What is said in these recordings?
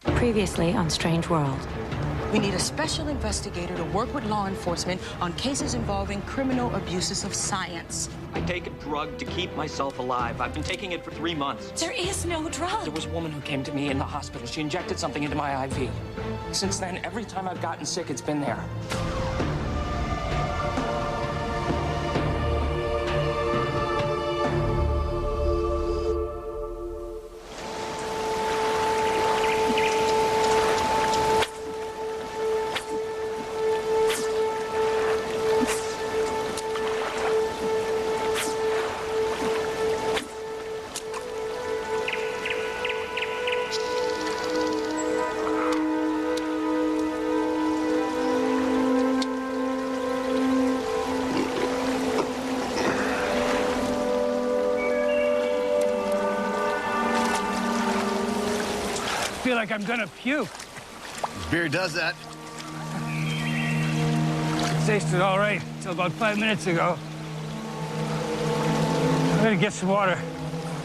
Previously on Strange World. We need a special investigator to work with law enforcement on cases involving criminal abuses of science. I take a drug to keep myself alive. I've been taking it for 3 months. There is no drug. There was a woman who came to me in the hospital. She injected something into my IV. Since then, every time I've gotten sick, it's been there. I feel like I'm gonna puke. Beer does that. It tasted all right until about 5 minutes ago. I'm gonna get some water,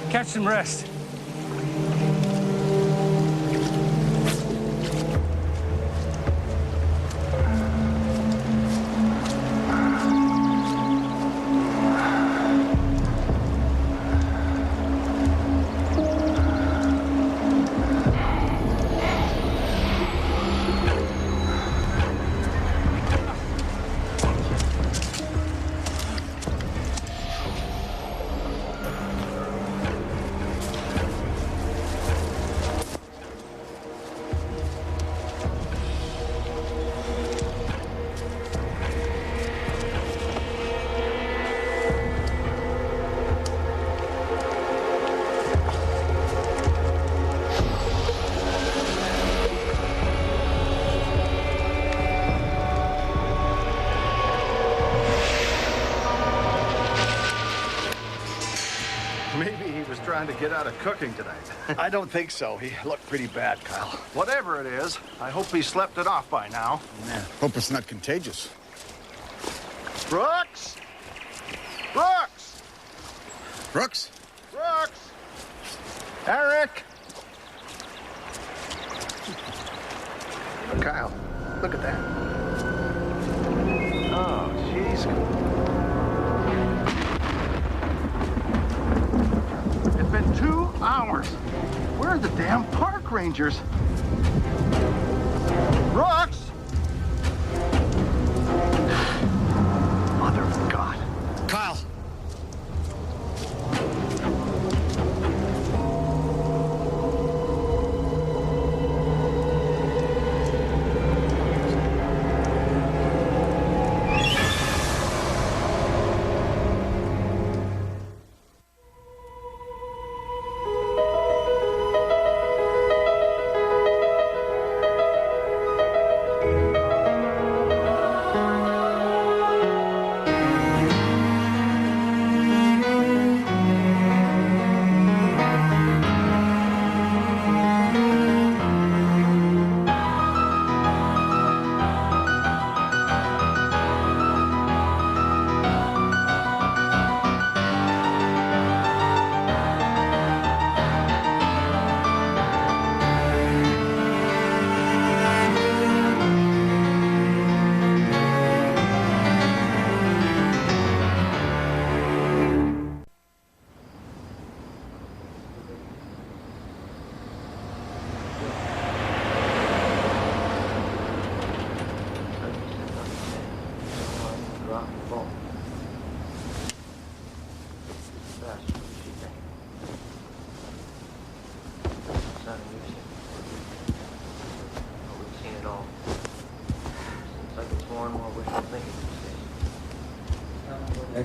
catch some rest. Trying to get out of cooking tonight. I don't think so. He looked pretty bad, Kyle. Whatever it is, I hope he slept it off by now. Yeah, hope it's not contagious. Brooks! Brooks! Brooks? Brooks! Eric! Kyle, look at that. Oh, jeez. It's been 2 hours. Where are the damn park rangers? Brooks! Mother of God. Kyle!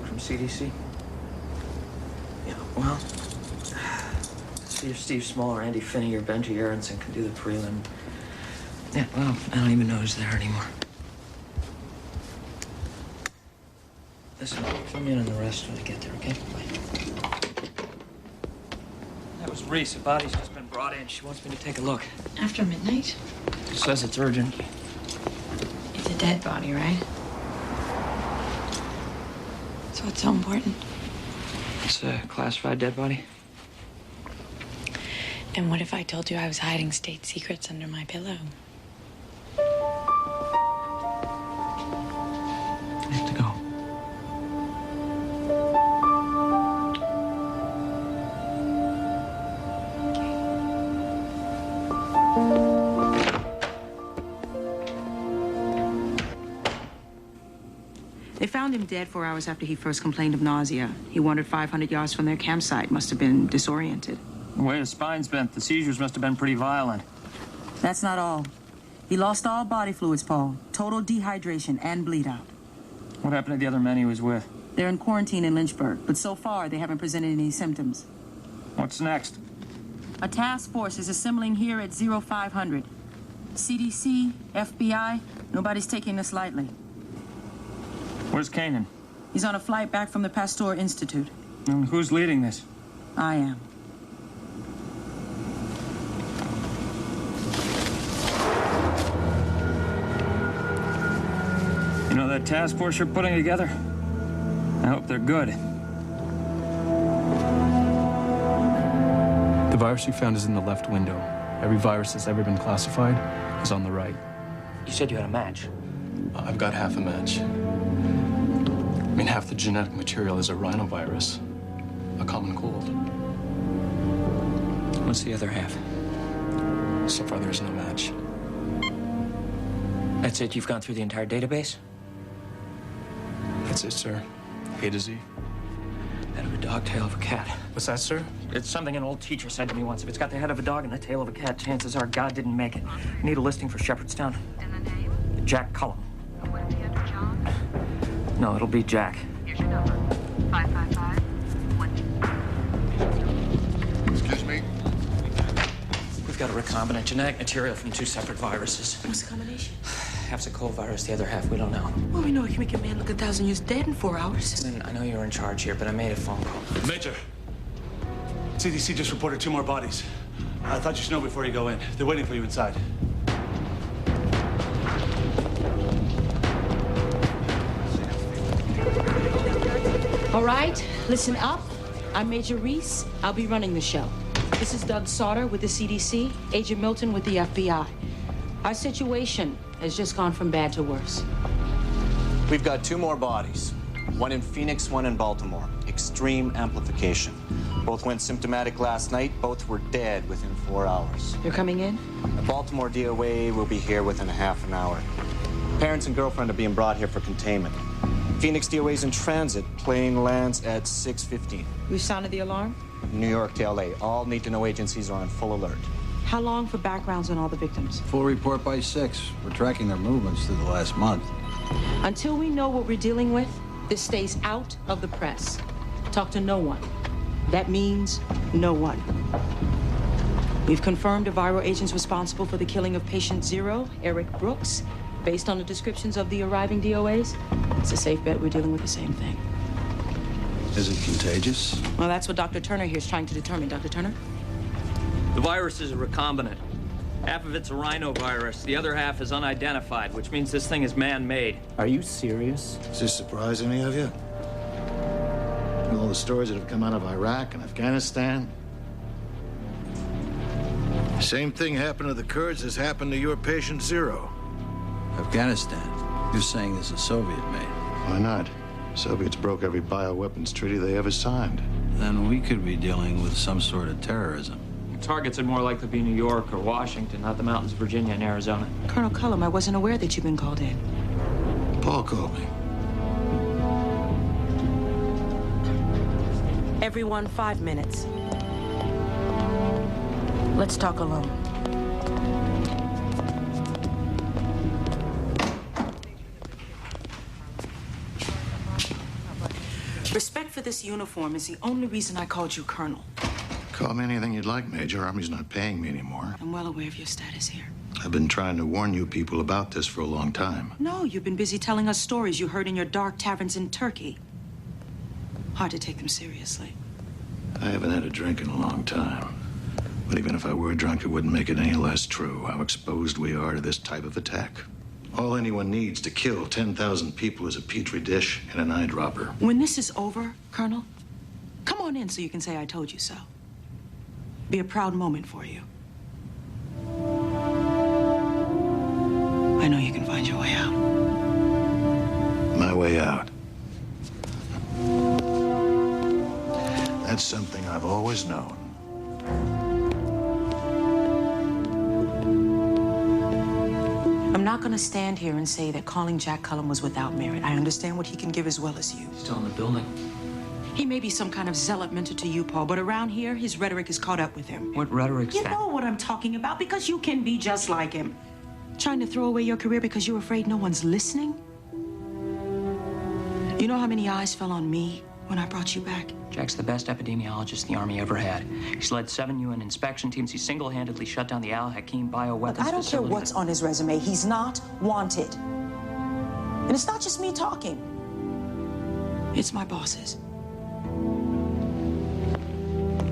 From CDC? Yeah, well, see if Steve Small or Andy Finney or Benji Aronson can do the prelim. Yeah, well, I don't even know who's there anymore. Listen, fill me in on the rest when I get there, okay? Bye. That was Reese. A body's just been brought in. She wants me to take a look. After midnight? She says it's urgent. It's a dead body, right? So it's so important. It's a classified dead body? And what if I told you I was hiding state secrets under my pillow? I have to go. They found him dead 4 hours after he first complained of nausea. He wandered 500 yards from their campsite. Must have been disoriented. The way his spine's bent, the seizures must have been pretty violent. That's not all. He lost all body fluids, Paul. Total dehydration and bleed out. What happened to the other men he was with? They're in quarantine in Lynchburg, but so far they haven't presented any symptoms. What's next? A task force is assembling here at 0500. CDC, FBI, nobody's taking this lightly. Where's Kanan? He's on a flight back from the Pasteur Institute. And who's leading this? I am. You know that task force you're putting together? I hope they're good. The virus you found is in the left window. Every virus that's ever been classified is on the right. You said you had a match. I've got half a match. I mean, half the genetic material is a rhinovirus, a common cold. What's the other half? So far, there's no match. That's it? You've gone through the entire database? That's it, sir. A to Z. Head of a dog, tail of a cat. What's that, sir? It's something an old teacher said to me once. If it's got the head of a dog and the tail of a cat, chances are God didn't make it. I need a listing for Shepherdstown. And the name? Jack Cullum. Would it be under John? No, it'll be Jack. Here's your number. 555-1. Excuse me? We've got a recombinant genetic material from two separate viruses. What's the combination? Half's a cold virus, the other half we don't know. Well, we know it can make a man look 1,000 years dead in 4 hours. Lynn, I know you're in charge here, but I made a phone call. Major, CDC just reported 2 more bodies. I thought you should know before you go in. They're waiting for you inside. All right, listen up. I'm Major Reese. I'll be running the show. This is Doug Sauter with the CDC, Agent Milton with the FBI. Our situation has just gone from bad to worse. We've got 2 more bodies. One in Phoenix, one in Baltimore. Extreme amplification. Both went symptomatic last night. Both were dead within 4 hours. You're coming in? The Baltimore DOA will be here within a half an hour. Parents and girlfriend are being brought here for containment. Phoenix DOA's in transit. Plane lands at 6:15. You sounded the alarm? New York to LA. All need-to-know agencies are on full alert. How long for backgrounds on all the victims? Full report by 6. We're tracking their movements through the last month. Until we know what we're dealing with, this stays out of the press. Talk to no one. That means no one. We've confirmed a viral agent's responsible for the killing of patient 0, Eric Brooks. Based on the descriptions of the arriving DOAs, it's a safe bet we're dealing with the same thing. Is it contagious? Well, that's what Dr. Turner here is trying to determine. Dr. Turner? The virus is a recombinant. Half of it's a rhinovirus. The other half is unidentified, which means this thing is man-made. Are you serious? Does this surprise any of you? All the stories that have come out of Iraq and Afghanistan. Same thing happened to the Kurds as happened to your patient 0. Afghanistan. You're saying this is Soviet-made. Why not? Soviets broke every bioweapons treaty they ever signed. Then we could be dealing with some sort of terrorism. The targets would more likely be New York or Washington, not the mountains of Virginia and Arizona. Colonel Cullum, I wasn't aware that you'd been called in. Paul called me. Everyone, 5 minutes. Let's talk alone. Respect for this uniform is the only reason I called you Colonel. Call me anything you'd like, Major. Army's not paying me anymore. I'm well aware of your status here. I've been trying to warn you people about this for a long time. No, you've been busy telling us stories you heard in your dark taverns in Turkey. Hard to take them seriously. I haven't had a drink in a long time. But even if I were drunk, it wouldn't make it any less true how exposed we are to this type of attack. All anyone needs to kill 10,000 people is a petri dish and an eyedropper. When this is over, Colonel, come on in so you can say I told you so. Be a proud moment for you. I know you can find your way out. My way out. That's something I've always known. I'm not going to stand here and say that calling Jack Cullum was without merit. I understand what he can give as well as you. Still in the building. He may be some kind of zealot mentor to you, Paul, but around here, his rhetoric is caught up with him. What rhetoric's You that? know what I'm talking about, because you can be just like him. Trying to throw away your career because you're afraid no one's listening? You know how many eyes fell on me when I brought you back? Jack's the best epidemiologist the Army ever had. He's led 7 UN inspection teams. He single-handedly shut down the Al Hakim bioweapons Look, I don't care facility. what's on his resume. He's not wanted. And it's not just me talking. It's my bosses.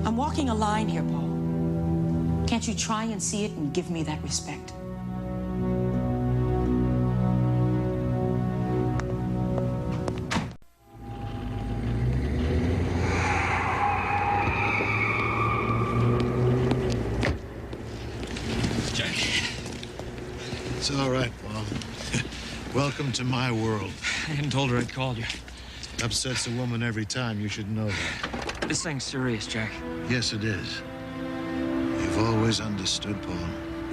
I'm walking a line here, Paul. Can't you try and see it and give me that respect? It's all right, Paul. Welcome to my world. I hadn't told her I'd called you. Upsets a woman every time. You should know that. This thing's serious, Jack. Yes, it is. You've always understood, Paul.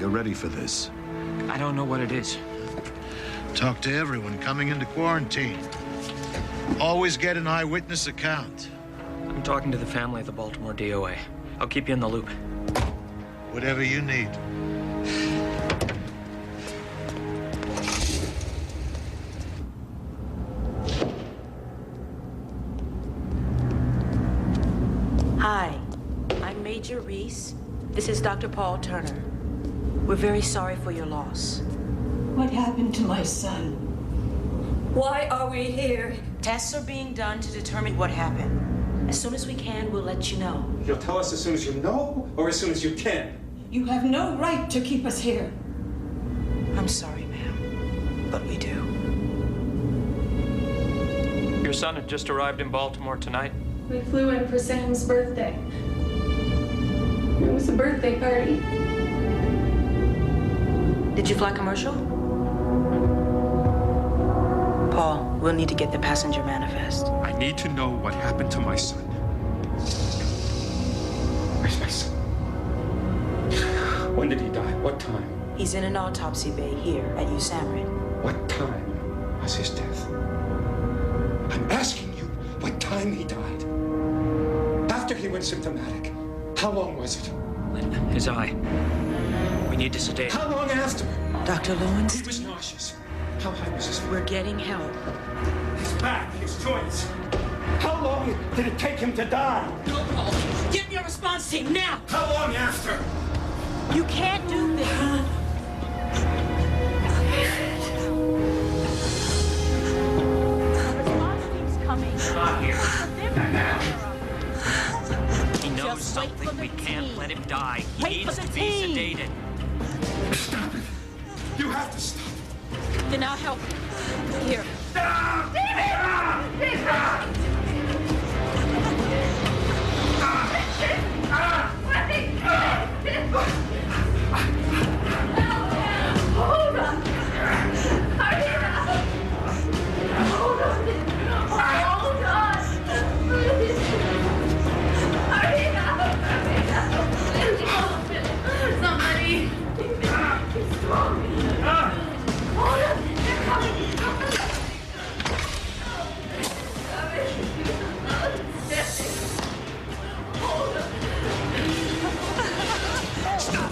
You're ready for this. I don't know what it is. Talk to everyone coming into quarantine. Always get an eyewitness account. I'm talking to the family of the Baltimore DOA. I'll keep you in the loop. Whatever you need. Hi, I'm Major Reese. This is Dr. Paul Turner. We're very sorry for your loss. What happened to my son? Why are we here? Tests are being done to determine what happened. As soon as we can, we'll let you know. You'll tell us as soon as you know or as soon as you can? You have no right to keep us here. I'm sorry, ma'am, but we do. Your son had just arrived in Baltimore tonight. We flew in for Sam's birthday. It was a birthday party. Did you fly commercial? Paul, we'll need to get the passenger manifest. I need to know what happened to my son. Where's my son? When did he die? What time? He's in an autopsy bay here at USAMRIID. What time was his death? I'm asking you what time he died. After he went symptomatic. How long was it? His eye. We need to sedate. How long after? Dr. Lewins? He was nauseous. How high was his fever? We're getting help. His back, his joints. How long did it take him to die? No, Paul. Get me a response team now! How long after? You can't do this. Response team's coming. Not here. Not now. He knows Just wait something. for the We can't team. let him die. He Wait needs for the to be team. sedated. Stop it. You have to stop. Then I'll help. Here. Hold on. Hurry up. Hold on. Hold on. Please. Hurry up. Somebody. He's strong. Hold on. They're coming. Stop.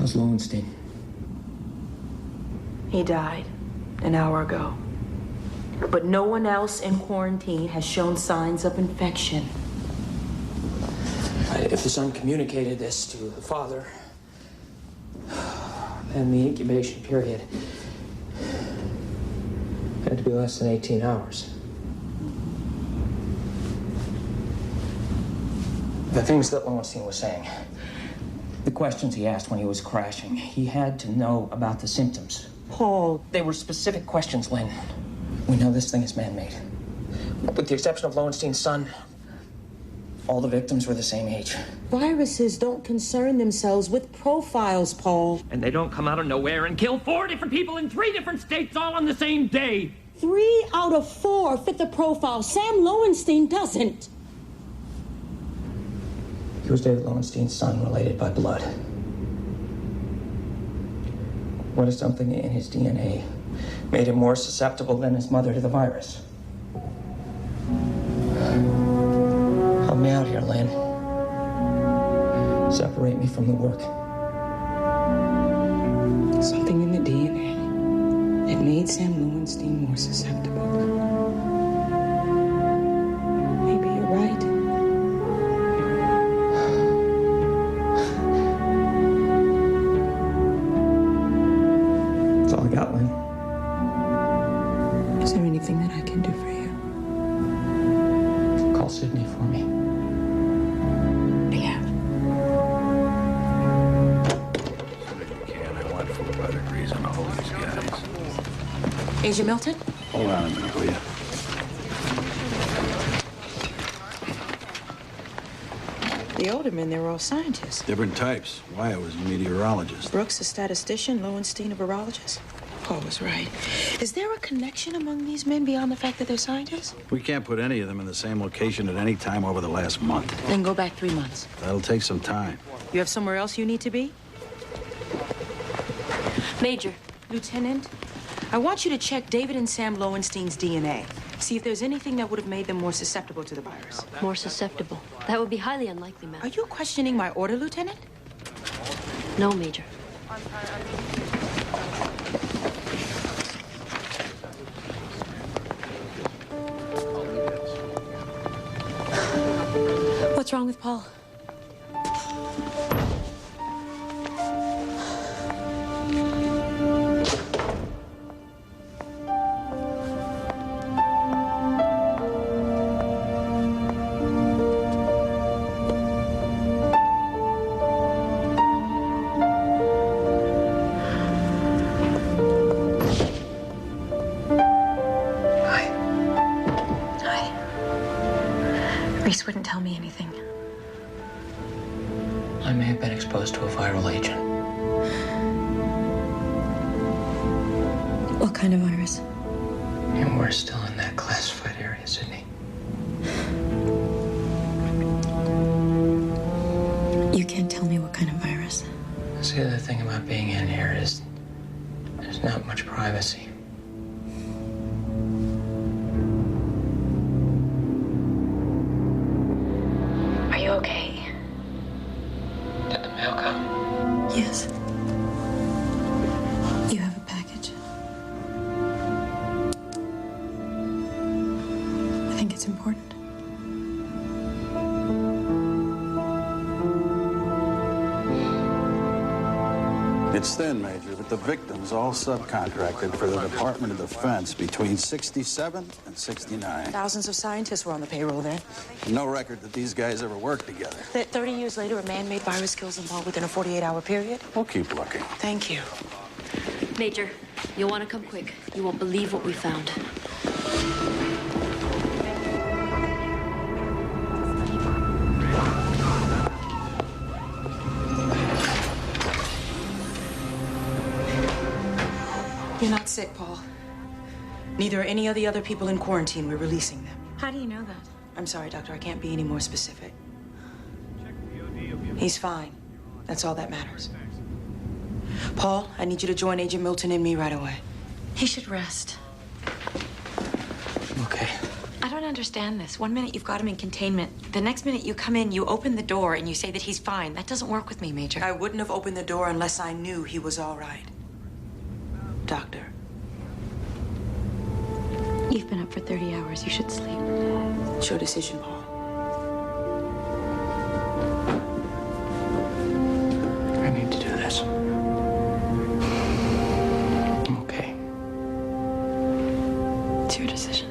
How's Lowenstein? He died an hour ago. But no one else in quarantine has shown signs of infection. If the son communicated this to the father, then the incubation period had to be less than 18 hours. The things that Lowenstein was saying, the questions he asked when he was crashing, he had to know about the symptoms. Paul. They were specific questions, Lynn. We know this thing is man-made. With the exception of Lowenstein's son, all the victims were the same age. Viruses don't concern themselves with profiles, Paul. And they don't come out of nowhere and kill 4 different people in 3 different states all on the same day. 3 out of 4 fit the profile. Sam Lowenstein doesn't. He was David Lowenstein's son, related by blood. What if something in his DNA made him more susceptible than his mother to the virus? Help me out here, Lynn. Separate me from the work. Something in the DNA that made Sam Lowenstein more susceptible. Maybe you're right. That's all I got, Lynn. Is there anything that I can do for you? Call Sydney for me. Yeah. I want 4 degrees on all these guys. Agent Milton? Hold on a minute, will you? The older men, they were all scientists. Different types. Wyatt was a meteorologist. Brooks, a statistician. Lowenstein, a virologist. Paul was right. Is there a connection among these men beyond the fact that they're scientists? We can't put any of them in the same location at any time over the last month. Then go back 3 months. That'll take some time. You have somewhere else you need to be? Major. Lieutenant, I want you to check David and Sam Lowenstein's DNA. See if there's anything that would have made them more susceptible to the virus. More susceptible. That would be highly unlikely, ma'am. Are you questioning my order, Lieutenant? No, Major. What's wrong with Paul? Reese wouldn't tell me anything. I may have been exposed to a viral agent. What kind of virus? And we're still in that classified area, Sydney. You can't tell me what kind of virus. See, the thing about being in here is there's not much privacy. Are you okay? Did the mail come? Yes. You have a package. I think it's important. It's thin, Major, but the victims all subcontracted for the Department of Defense between 67 and 69. Thousands of scientists were on the payroll then. No record that these guys ever worked together. That 30 years later, a man-made virus kills them all within a 48-hour period? We'll keep looking. Thank you. Major, you'll want to come quick. You won't believe what we found. You're not sick, Paul. Neither are any of the other people in quarantine. We're releasing them. How do you know that? I'm sorry, Doctor. I can't be any more specific. He's fine. That's all that matters. Paul, I need you to join Agent Milton and me right away. He should rest. Okay. I don't don't understand this. One minute you've got him in containment. The next minute you come in, you open the door, and you say that he's fine. That doesn't work with me, Major. I wouldn't have opened the door unless I knew he was all right. Doctor. You've been up for 30 hours. You should sleep. It's your decision, Paul. I need to do this. Okay. It's your decision.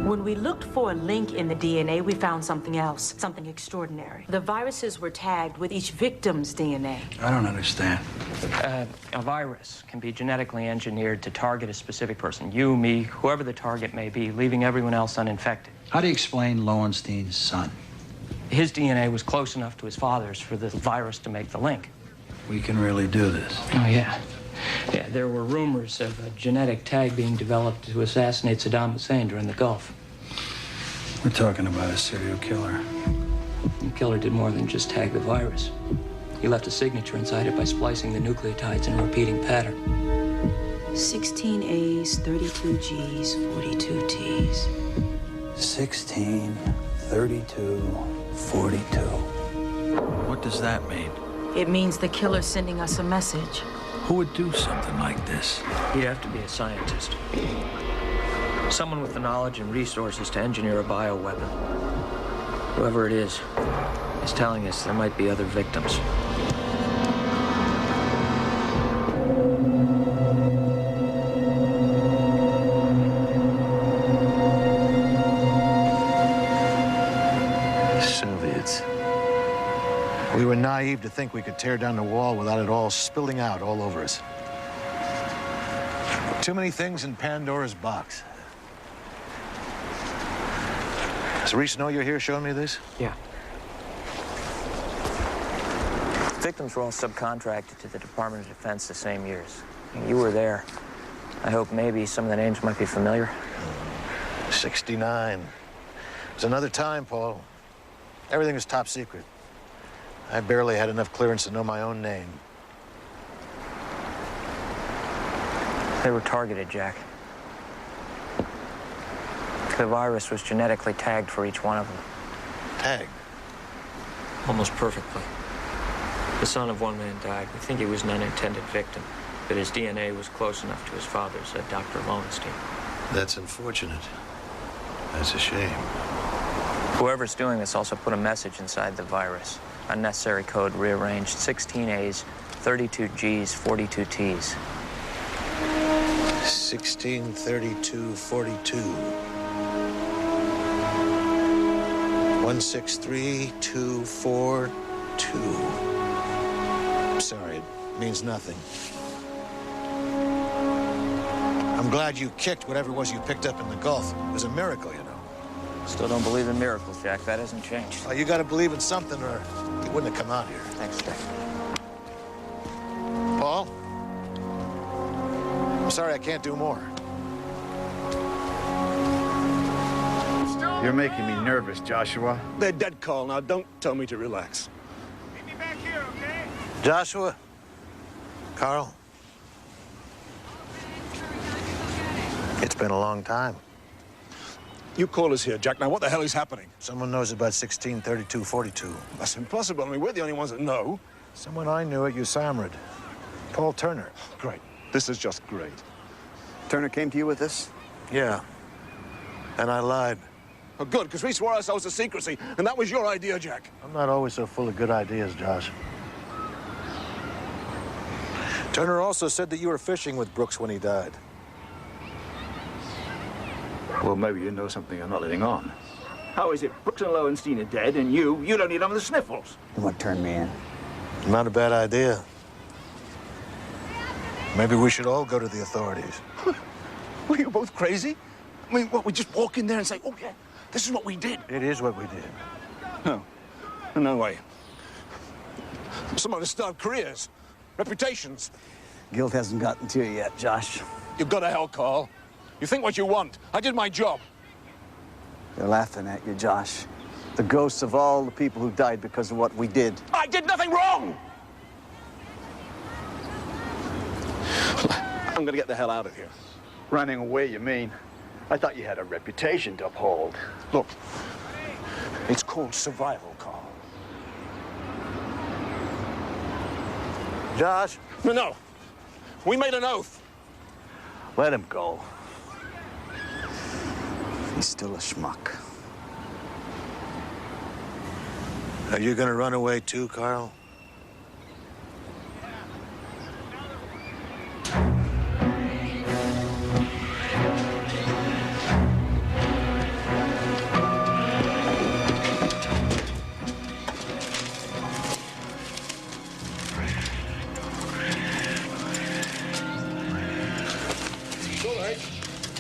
When we looked for a link in the DNA, we found something else, something extraordinary. The viruses were tagged with each victim's DNA. I don't understand. A virus can be genetically engineered to target a specific person. You, me, whoever the target may be, leaving everyone else uninfected. How do you explain Lowenstein's son? His DNA was close enough to his father's for the virus to make the link. We can really do this. Oh, yeah. Yeah, there were rumors of a genetic tag being developed to assassinate Saddam Hussein during the Gulf. We're talking about a serial killer. The killer did more than just tag the virus. He left a signature inside it by splicing the nucleotides in a repeating pattern. 16 A's, 32 G's, 42 T's. 16, 32, 42. What does that mean? It means the killer's sending us a message. Who would do something like this? He'd have to be a scientist. Someone with the knowledge and resources to engineer a bioweapon. Whoever it is telling us there might be other victims. Soviets. We were naive to think we could tear down the wall without it all spilling out all over us. Too many things in Pandora's box. Does Reese know you're here showing me this? Yeah. Victims were all subcontracted to the Department of Defense the same years. You were there. I hope maybe some of the names might be familiar. 69. It was another time, Paul. Everything was top secret. I barely had enough clearance to know my own name. They were targeted, Jack. The virus was genetically tagged for each one of them. Tagged? Almost perfectly. The son of one man died. We think he was an unintended victim, but his DNA was close enough to his father's, said Dr. Lowenstein. That's unfortunate. That's a shame. Whoever's doing this also put a message inside the virus. Unnecessary code rearranged. 16 A's, 32 G's, 42 T's. 16, 32, 42. 163242. I'm sorry, it means nothing. I'm glad you kicked whatever it was you picked up in the Gulf. It was a miracle, you know. Still don't believe in miracles, Jack. That hasn't changed. Well, you gotta believe in something or you wouldn't have come out here. Thanks, Jack. Paul? I'm sorry I can't do more. You're making me nervous, Joshua. They're dead, Carl. Now, don't tell me to relax. Meet me back here, okay? Joshua? Carl? It's been a long time. You call us here, Jack. Now, what the hell is happening? Someone knows about 163242. That's impossible. I mean, we're the only ones that know. Someone I knew at USAMRIID. Paul Turner. Great. This is just great. Turner came to you with this? Yeah. And I lied. Oh, good, because we swore ourselves to secrecy, and that was your idea, Jack. I'm not always so full of good ideas, Josh. Turner also said that you were fishing with Brooks when he died. Well, maybe you know something I'm not letting on. How is it Brooks and Lowenstein are dead, and you don't need them with the sniffles? What turned me in? Not a bad idea. Maybe we should all go to the authorities. Were you both crazy? I mean, what, we just walk in there and say, oh, yeah, this is what we did. It is what we did. No. No way. Some of us starved careers, reputations. Guilt hasn't gotten to you yet, Josh. You've got to hell, Carl. You think what you want. I did my job. They're laughing at you, Josh. The ghosts of all the people who died because of what we did. I did nothing wrong! I'm gonna get the hell out of here. Running away, you mean? I thought you had a reputation to uphold. Look, it's called survival, Carl. Josh? No. We made an oath. Let him go. He's still a schmuck. Are you gonna run away too, Carl?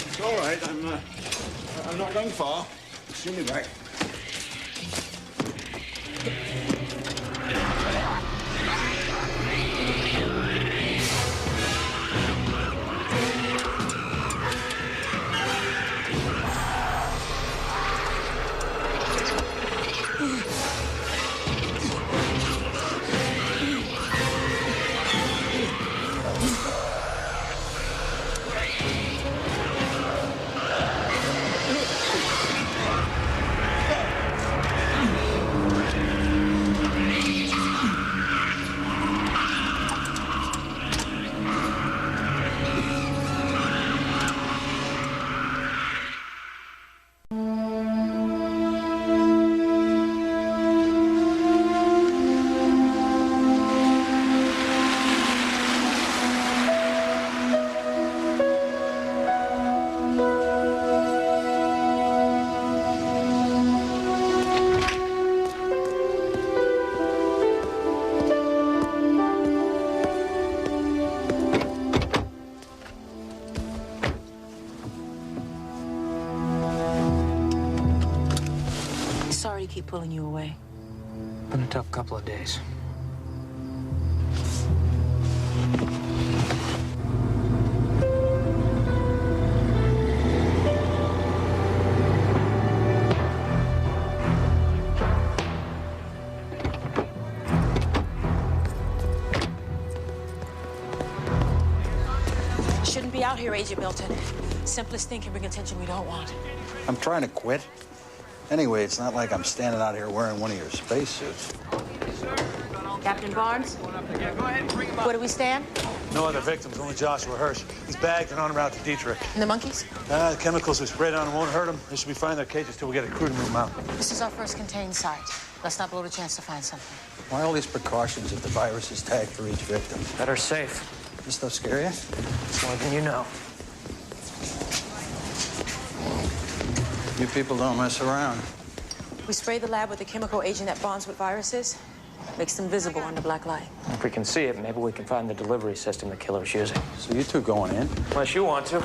It's all right. I'm not going far. See me back. Sorry to keep pulling you away. Been a tough couple of days. Shouldn't be out here, Agent Milton. Simplest thing can bring attention we don't want. I'm trying to quit. Anyway, it's not like I'm standing out here wearing one of your spacesuits. Captain Barnes? Where do we stand? No other victims, only Joshua Hirsch. He's bagged and on route to Dietrich. And the monkeys? The chemicals we sprayed on them won't hurt them. They should be fine in their cages till we get a crew to move them out. This is our first contained site. Let's not blow the chance to find something. Why all these precautions if the virus is tagged for each victim? Better safe. This stuff scare you? It's more than you know. You people don't mess around. We spray the lab with a chemical agent that bonds with viruses, makes them visible under black light. If we can see it, maybe we can find the delivery system the killer's using. So you two going in? Unless you want to.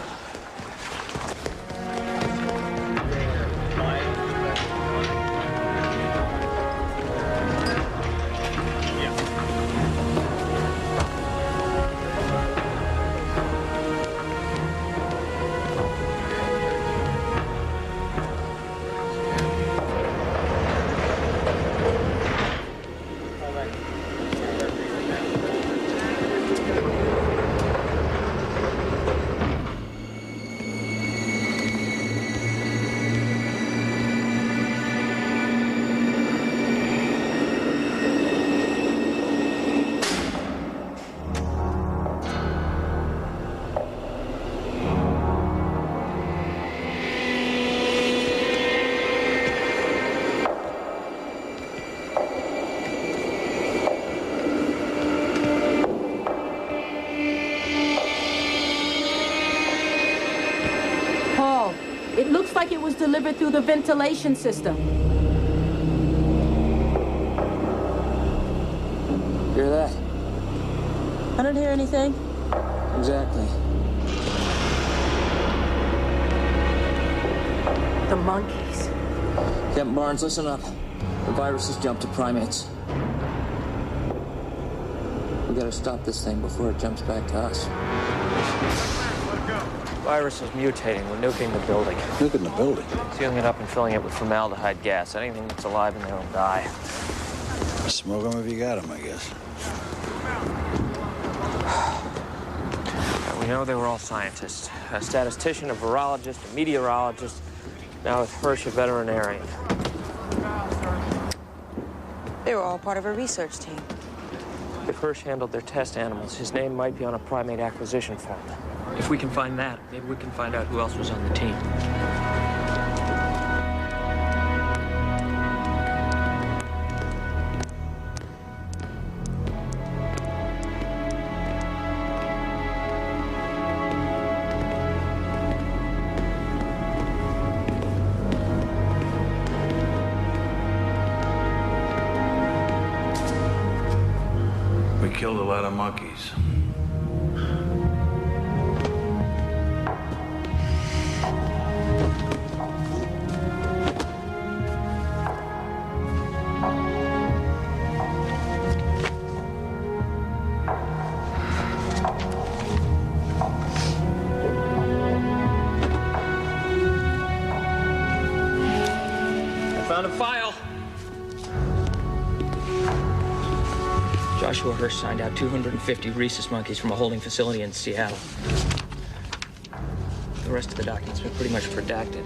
It looks like it was delivered through the ventilation system. Hear that? I don't hear anything. Exactly. The monkeys. Captain Barnes, listen up. The virus has jumped to primates. We're gotta stop this thing before it jumps back to us. Virus is mutating. We're nuking the building. Nuking the building? Sealing it up and filling it with formaldehyde gas. Anything that's alive in there will die. Smoke them if you got them, I guess. We know they were all scientists. A statistician, a virologist, a meteorologist. Now with Hirsch, a veterinarian. They were all part of a research team. If Hirsch handled their test animals, his name might be on a primate acquisition form. If we can find that, maybe we can find out who else was on the team. We killed a lot of monkeys. Found a file. Joshua Hirsch signed out 250 rhesus monkeys from a holding facility in Seattle. The rest of the document's been pretty much redacted.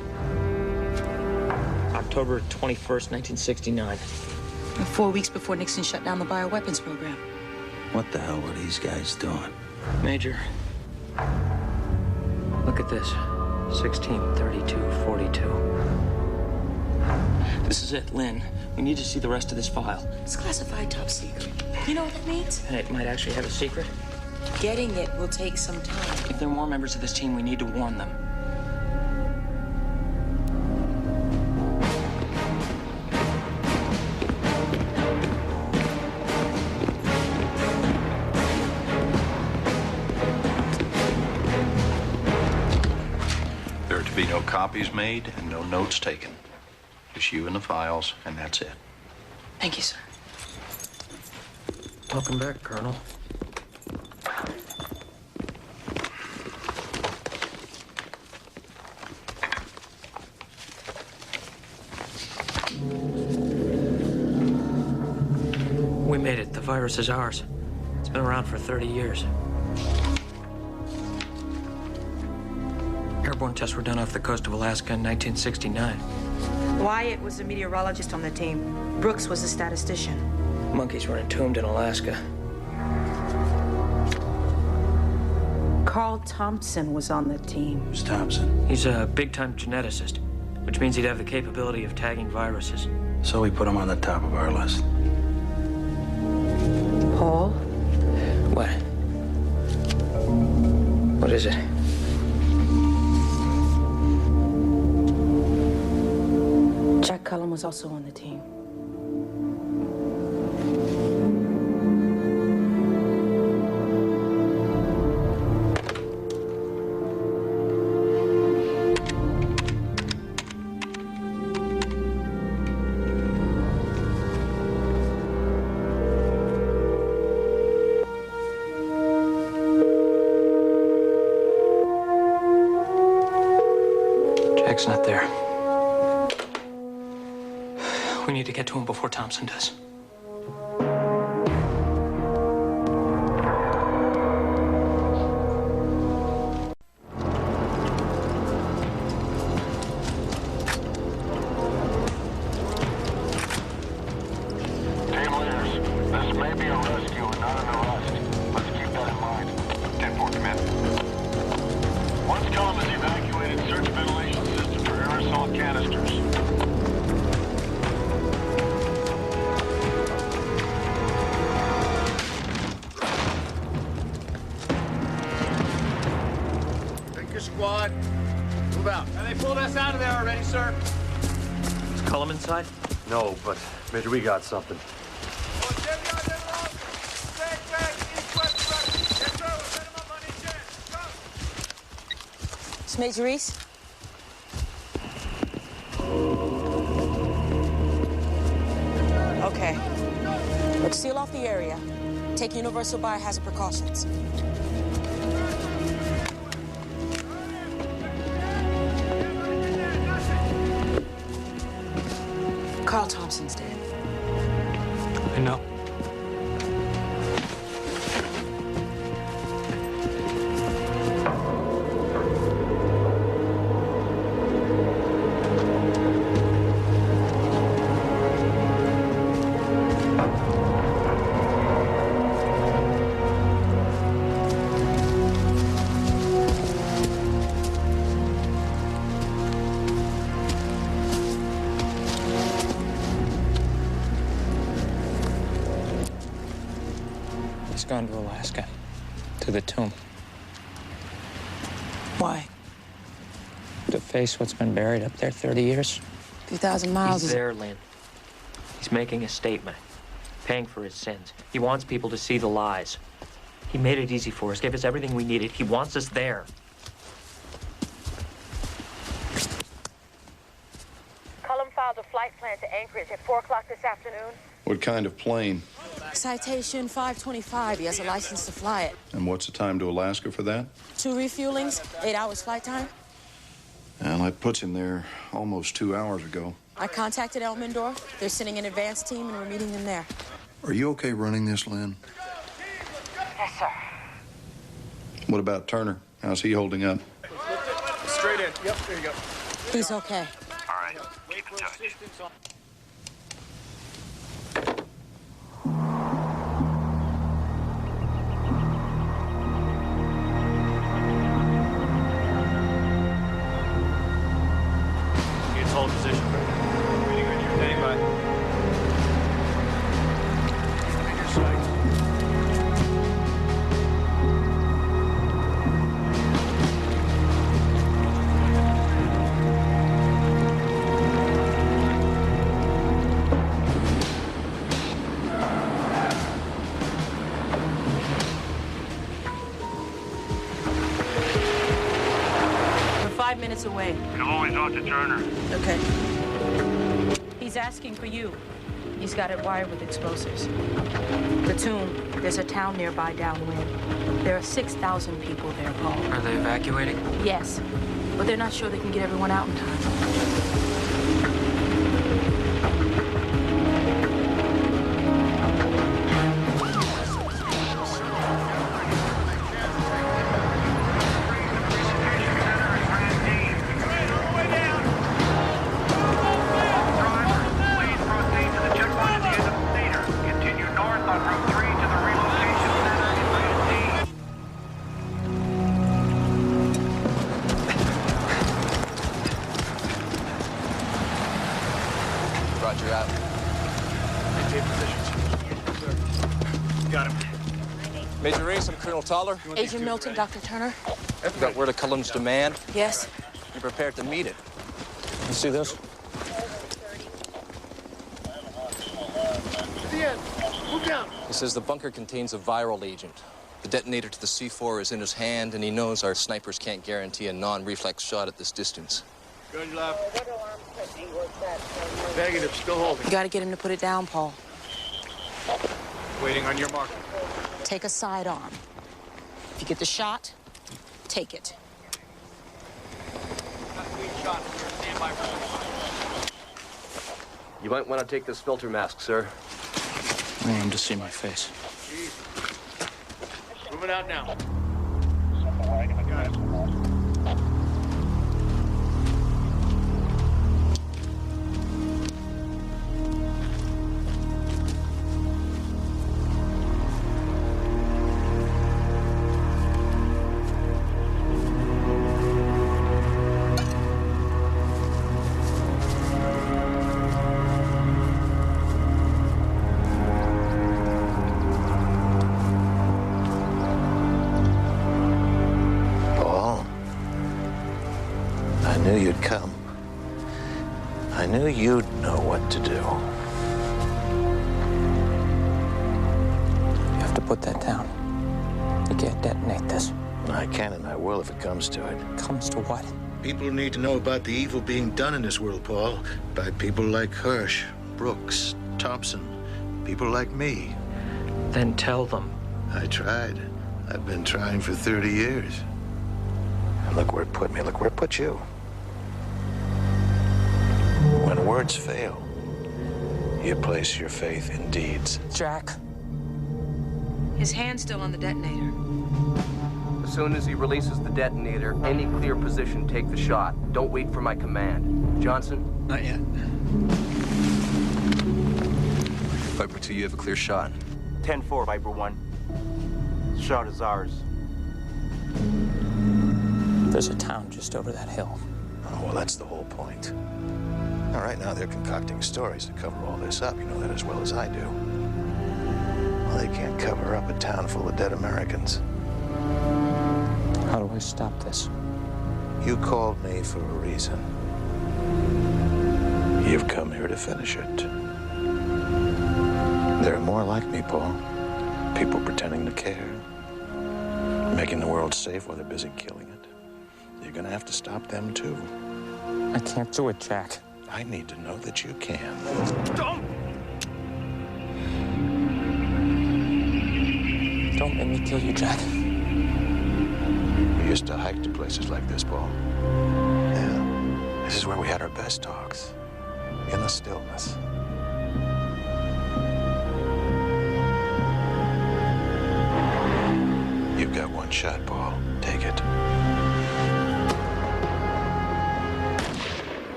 October 21st, 1969. 4 weeks before Nixon shut down the bioweapons program. What the hell were these guys doing? Major, look at this. 16/32/42. This is it, Lynn. We need to see the rest of this file. It's classified top secret. You know what that means? And it might actually have a secret. Getting it will take some time. If there are more members of this team, we need to warn them. There are to be no copies made and no notes taken. Just you and the files, and that's it. Thank you, sir. Welcome back, Colonel. We made it. The virus is ours. It's been around for 30 years. Airborne tests were done off the coast of Alaska in 1969. Wyatt was a meteorologist on the team. Brooks was a statistician. Monkeys were entombed in Alaska. Carl Thompson was on the team. Who's Thompson? He's a big-time geneticist, which means he'd have the capability of tagging viruses. So we put him on the top of our list. Paul? What? What is it? Jack Cullen was also on the team. Jack's not there. We need to get to him before Thompson does. Team leaders, this may be a rescue and not an arrest. Let's keep that in mind. 10-4, command. Once Column is evacuated, search ventilation system for aerosol canisters. Squad, move out. Have they pulled us out of there already, sir? Is Cullum inside? No, but Major, we got something. It's Major Reese. Okay. Let's seal off the area. Take universal biohazard precautions. Carl Thompson's dead. I know. Gone to Alaska, to the tomb. Why? To face what's been buried up there 30 years. 2,000 miles. He's there, Lynn. He's making a statement, paying for his sins. He wants people to see the lies. He made it easy for us, gave us everything we needed. He wants us there. Cullum filed a flight plan to Anchorage at 4 o'clock this afternoon. What kind of plane? Citation 525. He has a license to fly it. And what's the time to Alaska for that? 2 refuelings, 8 hours flight time. Well, that puts him there almost 2 hours ago. I contacted Elmendorf. They're sending an advance team, and we're meeting them there. Are you okay running this, Lynn? Yes, sir. What about Turner? How's he holding up? Straight in. Yep, there you go. He's okay. All right, keep in touch. Hold position. Reading on your name, bud. In your sights. We're 5 minutes away. You've always talked to Turner. Okay. He's asking for you. He's got it wired with explosives. The tomb, there's a town nearby downwind. There are 6,000 people there, Paul. Are they evacuating? Yes, but they're not sure they can get everyone out in time. Major Reese, I'm Colonel Toller. Agent Milton, Dr. Turner. You got word of Cullum's demand? Yes. You prepared to meet it. You see this? Move down. He says the bunker contains a viral agent. The detonator to the C4 is in his hand, and he knows our snipers can't guarantee a non-reflex shot at this distance. Good luck. Negative, still holding. You gotta get him to put it down, Paul. Waiting on your mark. Take a sidearm. If you get the shot, take it. You might want to take this filter mask, sir. I want him to see my face. Moving out now. Come. I knew you'd know what to do. You have to put that down. You can't detonate this. I can and I will if it comes to it. Comes to what? People need to know about the evil being done in this world, Paul, by people like Hirsch, Brooks, Thompson, people like me. Then tell them. I tried. I've been trying for 30 years. And look where it put me. Look where it put you. When words fail, you place your faith in deeds. Jack. His hand's still on the detonator. As soon as he releases the detonator, any clear position, take the shot. Don't wait for my command. Johnson? Not yet. Viper 2, you have a clear shot. 10-4, Viper 1. Shot is ours. There's a town just over that hill. Oh, well, that's the whole point. Now, right now, they're concocting stories to cover all this up. You know that as well as I do. Well, they can't cover up a town full of dead Americans. How do I stop this? You called me for a reason. You've come here to finish it. There are more like me, Paul. People pretending to care. Making the world safe while they're busy killing it. You're gonna have to stop them, too. I can't do it, Jack. I need to know that you can. Don't make me kill you, Jack. We used to hike to places like this, Paul. Yeah. This is where we had our best talks. In the stillness. You've got one shot, Paul. Take it.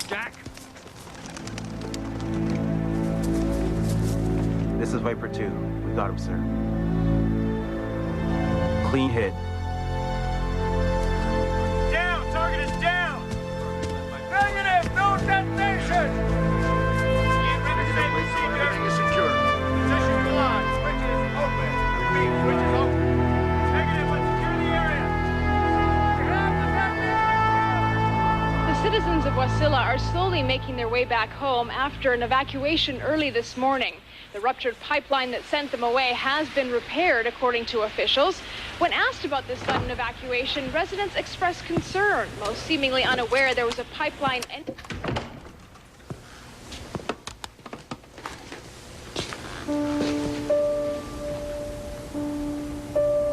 Jack! This is Viper 2. We got him, sir. Clean hit. Down! Target is down! Negative! No detonation! Everything is secure. Position locked. Switches open. Repeat, switches open. Negative, let's secure the area. We have the The citizens of Wasilla are slowly making their way back home after an evacuation early this morning. The ruptured pipeline that sent them away has been repaired, according to officials. When asked about this sudden evacuation, residents expressed concern, most seemingly unaware there was a pipeline.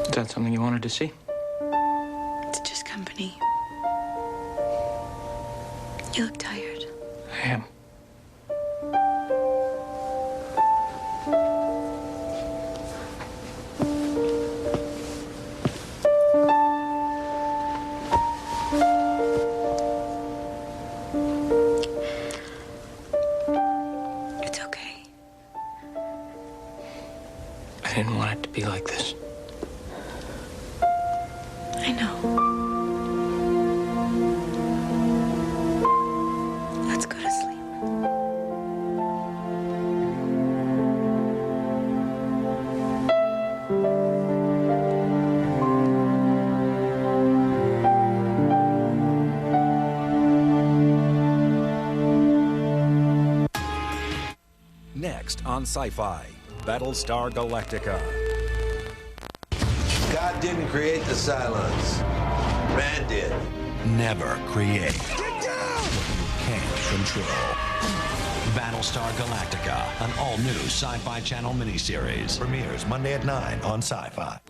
Is that something you wanted to see? It's just company. You look tired. I am. It's okay. I didn't want it to be like this. I know. Let's go to sleep. Next on Sci-Fi, Battlestar Galactica. God didn't create the Cylons. Man did. Never create what you can't control. Battlestar Galactica, an all-new Sci-Fi Channel miniseries. Premieres Monday at 9 on Sci-Fi.